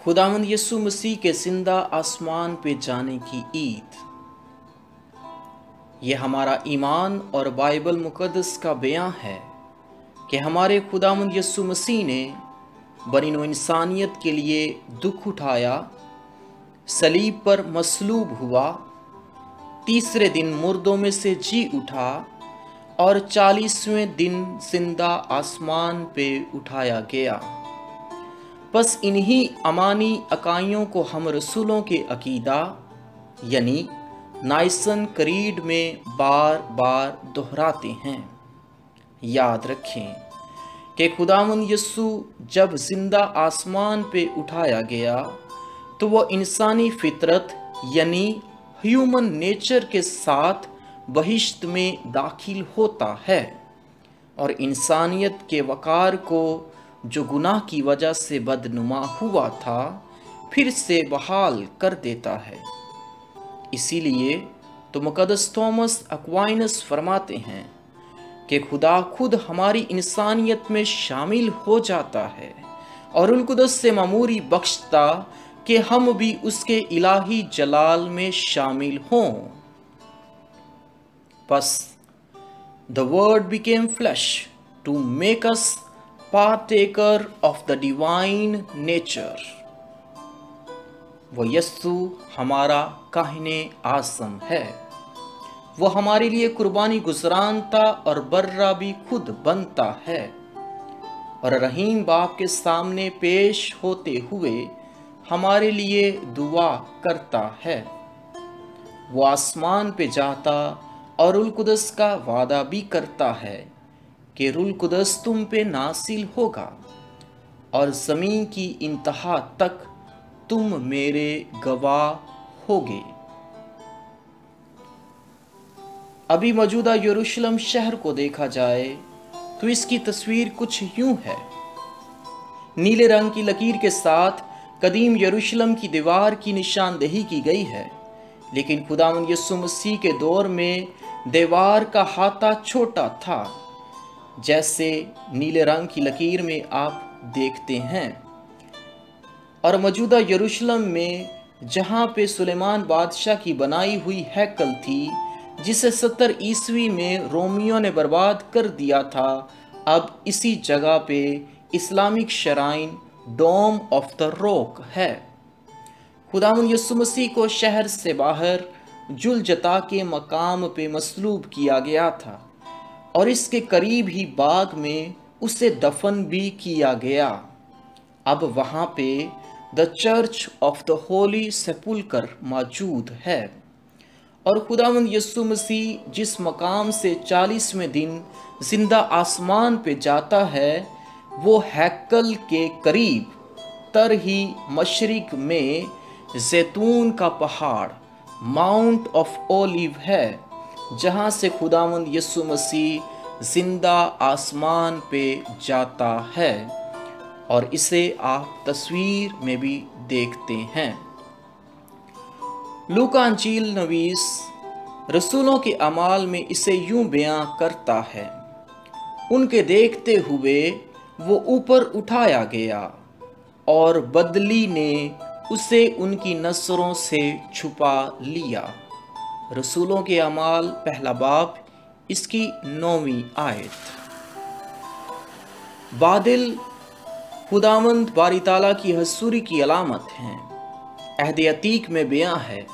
खुदावंद यीशु मसीह के जिंदा आसमान पे जाने की ईद, ये हमारा ईमान और बाइबल मुकद्दस का बयां है कि हमारे खुदावंद यीशु मसीह ने बनीनो इंसानियत के लिए दुख उठाया, सलीब पर मसलूब हुआ, तीसरे दिन मुर्दों में से जी उठा और 40वें दिन जिंदा आसमान पे उठाया गया। बस इन्हीं अमानी अकाइयों को हम रसूलों के अकीदा यानी नाइसन क्रीड में बार बार दोहराते हैं। याद रखें कि खुदावंद यीशु जब जिंदा आसमान पे उठाया गया तो वो इंसानी फितरत यानी ह्यूमन नेचर के साथ बहिश्त में दाखिल होता है और इंसानियत के वकार को जो गुनाह की वजह से बदनुमा हुआ था फिर से बहाल कर देता है। इसीलिए तो मुकद्दस थॉमस एक्वाइनस फरमाते हैं कि खुदा खुद हमारी इंसानियत में शामिल हो जाता है और रूह कुद्दस से मामूरी बख्शता कि हम भी उसके इलाही जलाल में शामिल हों। बस the word became flesh to make us partaker of the divine nature। वो यस्सु हमारा काहिने आज़म है, वो हमारे लिए कुर्बानी गुजरानता और बर्रा भी खुद बनता है और रहीम बाप के सामने पेश होते हुए हमारे लिए दुआ करता है। वो आसमान पे जाता और रूह कुद्दस का वादा भी करता है कि रूह कुद्दस तुम पे नासिल होगा और ज़मीन की इंतहा तक तुम मेरे गवाह होगे। अभी मौजूदा यरूशलेम शहर को देखा जाए तो इसकी तस्वीर कुछ यूं है। नीले रंग की लकीर के साथ कदीम यरूशलेम की दीवार की निशानदेही की गई है, लेकिन खुदावंद यीशु मसीह के दौर में दीवार का हाथा छोटा था, जैसे नीले रंग की लकीर में आप देखते हैं। और मौजूदा यरूशलेम में जहाँ पे सुलेमान बादशाह की बनाई हुई हैकल थी, जिसे 70 ईस्वी में रोमियो ने बर्बाद कर दिया था, अब इसी जगह पे Islamic shrine Dome of the Rock है। खुदावंद यीशु मसीह को शहर से बाहर जुलजता के मकाम पे मसलूब किया गया था और इसके करीब ही बाग में उसे दफन भी किया गया। अब वहाँ पे the Church of the Holy Sepulchre मौजूद है और खुदावंद यीशु मसीह जिस मकाम से 40वें दिन जिंदा आसमान पे जाता है, वो हैकल के करीब तर ही मशरिक में जैतून का पहाड़ माउंट ऑफ ओलिव है, जहाँ से खुदावंद यीशु मसीह जिंदा आसमान पे जाता है और इसे आप तस्वीर में भी देखते हैं। लूका अंजील नवीस रसूलों के अमाल में इसे यूं बयां करता है, उनके देखते हुए वो ऊपर उठाया गया और बदली ने उसे उनकी नजरों से छुपा लिया। रसूलों के अमाल पहला बाब इसकी 9वीं आयत। बादल खुदावंद बारी ताला की हसूरी की अलामत हैं। अहद अतीक में बयां है,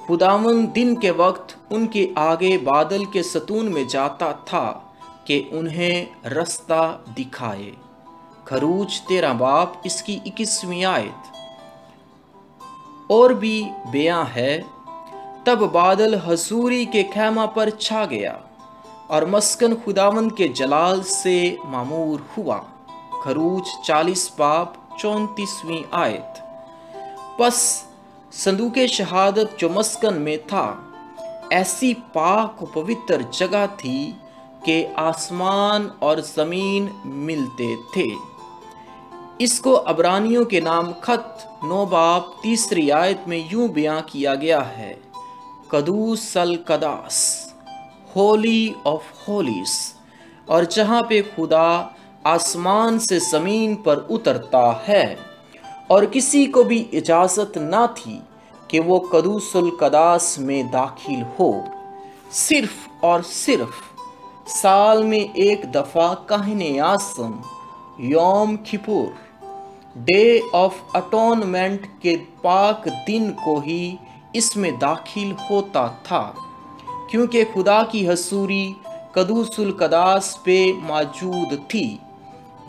खुदावंद दिन के वक्त उनके आगे बादल के सतून में जाता था कि उन्हें रास्ता दिखाए। खरूज 13 बाब इसकी 21वीं आयत। और भी बयां है, तब बादल हजूरी के खैमा पर छा गया और मस्कन खुदावंद के जलाल से मामूर हुआ। खरूज 40 बाब 34वीं आयत। बस संदूके शहादत जो मस्कन में था, ऐसी पाक व पवित्र जगह थी कि आसमान और ज़मीन मिलते थे। इसको अबरानियों के नाम खत 9 बाब 3री आयत में यूं बयां किया गया है, कदूस अल कदास, होली ऑफ होलीज, और जहाँ पे खुदा आसमान से ज़मीन पर उतरता है और किसी को भी इजाज़त ना थी कि वो कदूसुल कदास में दाखिल हो। सिर्फ और सिर्फ साल में एक दफ़ा काहिने आज़म यौम किपुर, डे ऑफ अटोनमेंट के पाक दिन को ही इसमें दाखिल होता था, क्योंकि खुदा की हसूरी कदूसुल कदास पे मौजूद थी,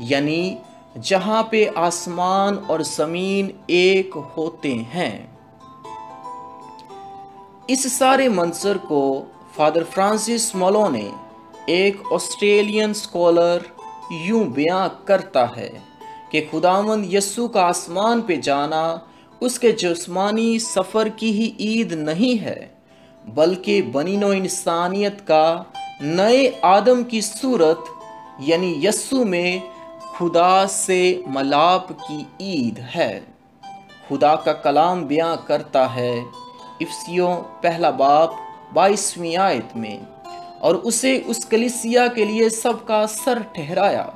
यानी जहाँ पे आसमान और ज़मीन एक होते हैं। इस सारे मंजर को फादर फ्रांसिस मोलो ने, एक ऑस्ट्रेलियन स्कॉलर, यूं बयां करता है कि खुदावंद यस्सु का आसमान पे जाना उसके जिस्मानी सफ़र की ही ईद नहीं है, बल्कि बनी नौ इंसानियत का नए आदम की सूरत यानी यस्सु में खुदा से मलाप की ईद है। खुदा का कलाम बयां करता है इफसियों पहला बाब 22वीं आयत में, और उसे उस कलीसिया के लिए सबका सर ठहराया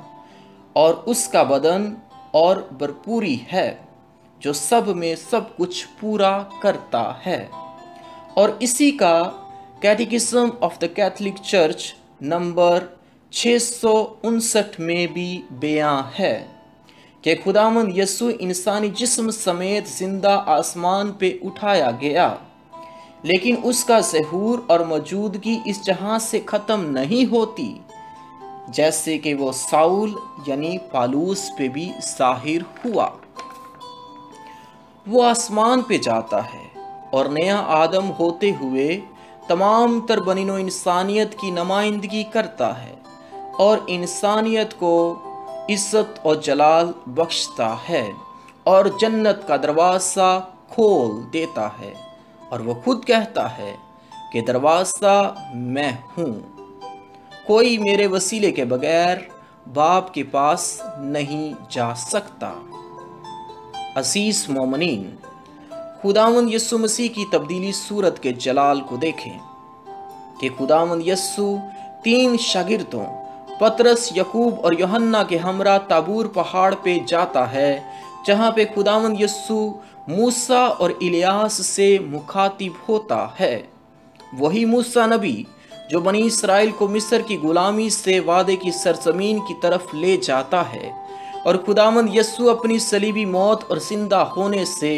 और उसका बदन और भरपूरी है जो सब में सब कुछ पूरा करता है। और इसी का catechism of the Catholic Church number 659 में भी बयां है कि खुदावंद यस्सु इंसानी जिस्म समेत जिंदा आसमान पे उठाया गया, लेकिन उसका ज़हूर और मौजूदगी इस जहां से ख़त्म नहीं होती, जैसे कि वो साउल यानी पालूस पे भी ज़ाहिर हुआ। वो आसमान पे जाता है और नया आदम होते हुए तमाम तर बनीनो इंसानियत की नुमाइंदगी करता है और इंसानियत को इज्जत और जलाल बख्शता है और जन्नत का दरवाज़ा खोल देता है, और वो खुद कहता है कि दरवाज़ा मैं हूँ, कोई मेरे वसीले के बगैर बाप के पास नहीं जा सकता। अजीज मोमिनीन, खुदावंद यस्सु मसीह की तब्दीली सूरत के जलाल को देखें कि खुदावंद यस्सु 3 शागिर्दों पतरस, यकूब और यूहन्ना के हमरा ताबूर पहाड़ पे जाता है, जहाँ पे खुदावंद यस्सु मूसा और इलियास से मुखातिब होता है। वही मूसा नबी जो बनी इसराइल को मिस्र की गुलामी से वादे की सरजमीन की तरफ ले जाता है, और खुदावंद यस्सु अपनी सलीबी मौत और जिंदा होने से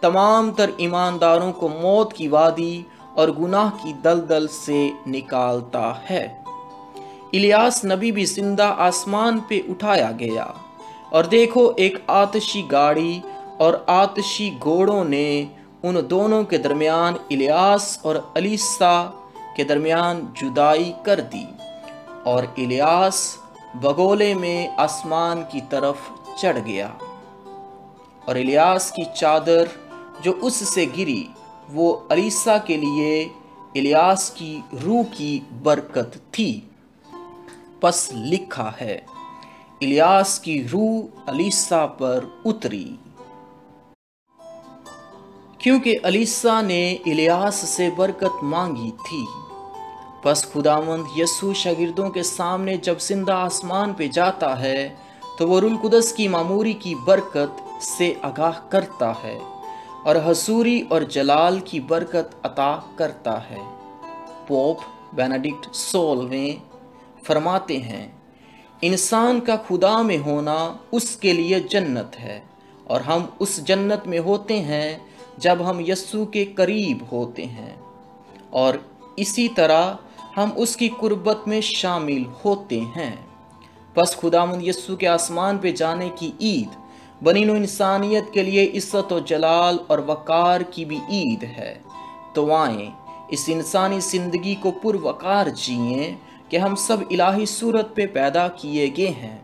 तमाम तर ईमानदारों को मौत की वादी और गुनाह की दलदल से निकालता है। इलियास नबी भी जिंदा आसमान पे उठाया गया, और देखो एक आतशी गाड़ी और आतशी घोड़ों ने उन दोनों के दरमियान, इलियास और अलीसा के दरमियान जुदाई कर दी, और इलियास बगोले में आसमान की तरफ चढ़ गया, और इलियास की चादर जो उससे गिरी वो अलीसा के लिए इलियास की रूह की बरकत थी। पस लिखा है, इलियास की रूह अलीसा पर उतरी। क्योंकि अलीसा ने इलियास से बरकत मांगी थी, बस खुदावंद यस्सु शागिर्दों के सामने जब जिंदा आसमान पे जाता है तो वो रूह कुदस की मामूरी की बरकत से आगाह करता है और हसूरी और जलाल की बरकत अता करता है। पोप बेनेडिक्ट 16वें फरमाते हैं, इंसान का खुदा में होना उसके लिए जन्नत है, और हम उस जन्नत में होते हैं जब हम यस्सु के करीब होते हैं, और इसी तरह हम उसकी कुर्बत में शामिल होते हैं। बस खुदावंद यस्सु के आसमान पे जाने की ईद बनीनो इंसानियत के लिए इज्जत और जलाल और वकार की भी ईद है। तो आएं इस इंसानी ज़िंदगी को पुरवकार जिएं कि हम सब इलाही सूरत पे पैदा किए गए हैं,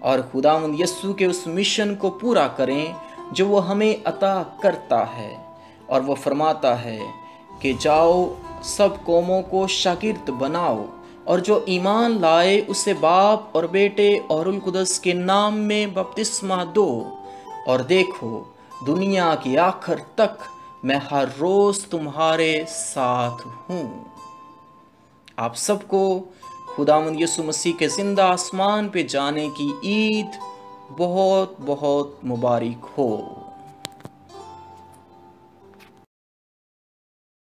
और खुदावंद यस्सु के उस मिशन को पूरा करें जो वो हमें अता करता है। और वो फरमाता है कि जाओ सब कौमों को शागिर्द बनाओ, और जो ईमान लाए उसे बाप और बेटे और रूह कुदस के नाम में बपतिस्मा दो, और देखो दुनिया की आखिर तक मैं हर रोज़ तुम्हारे साथ हूँ। आप सबको खुदावंद यीशु मसीह के जिंदा आसमान पे जाने की ईद बहुत बहुत मुबारक हो।